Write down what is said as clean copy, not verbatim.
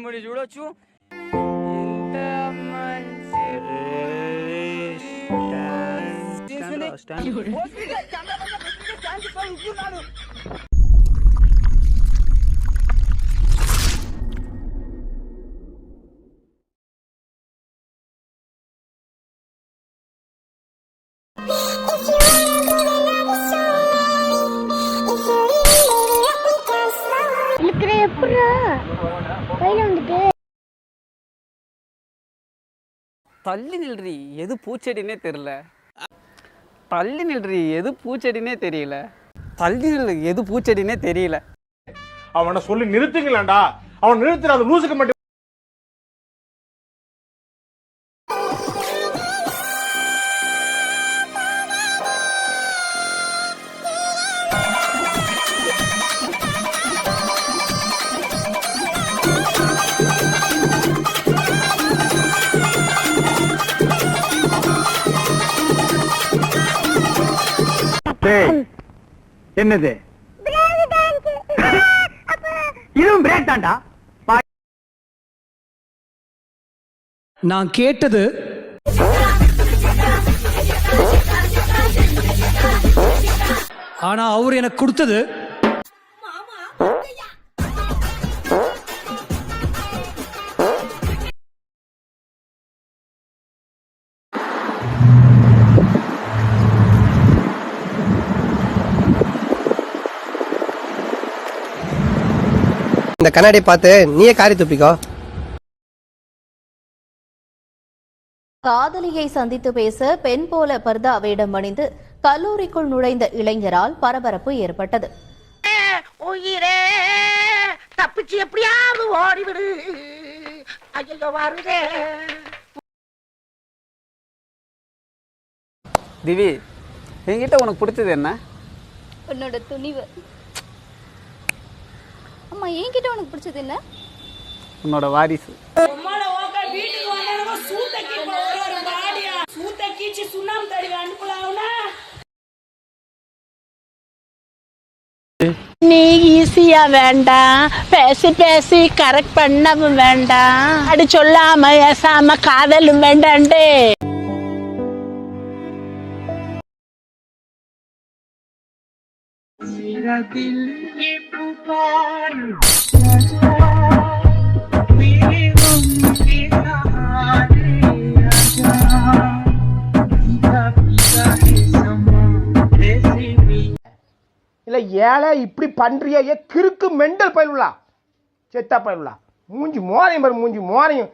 ముడి చూడొచ్చు. தள்ளி நில்றி, எது பூச்செடினே தெரியல. தள்ளி நில்றி, எது பூச்செடினே தெரியல. தள்ளி நில், எது பூச்செடினே தெரியல. அவனை சொல்லி நிறுத்துங்களேன்டா. அவன் நிறுத்துற அந்த லூசுக்கு மட்டும். என்னது இதுவும் பிரேக் தான்டா. நான் கேட்டது ஆனா அவர் எனக்கு கொடுத்தது இந்த கண்ணாடி பார்த்து நீயே காரி துப்பிக்கோ. காதலியை சந்தித்து பேச பெண் போல பர்தா வேடம் அணிந்து கல்லூரிக்குள் நுழைந்த இளைஞரால் பரபரப்பு ஏற்பட்டது. உயிரே தப்பிச்சு எப்படியாவது ஓடிவிடு. ஐயோ வருதே. திவி, என்கிட்ட உனக்கு பிடிச்சது என்ன? உன்னோட துணிவு. அம்மா, என்கிட்ட உனக்கு பிடிச்சது என்ன? உன்னோட வாரிசு. நீ ஈஸியா வேண்டாம், பேசி பேசி கரெக்ட் பண்ணவும் வேண்டாம், அப்படி சொல்லாம ஏசாம காதலும் வேண்டாண்டே. இல்ல ஏழை இப்படி பண்றிய கிறுக்கு மெண்டல் பயிலுலா, செத்தா பயிலுலா. மூஞ்சி மோரையும் பாரு, மூஞ்சி மோரையும்.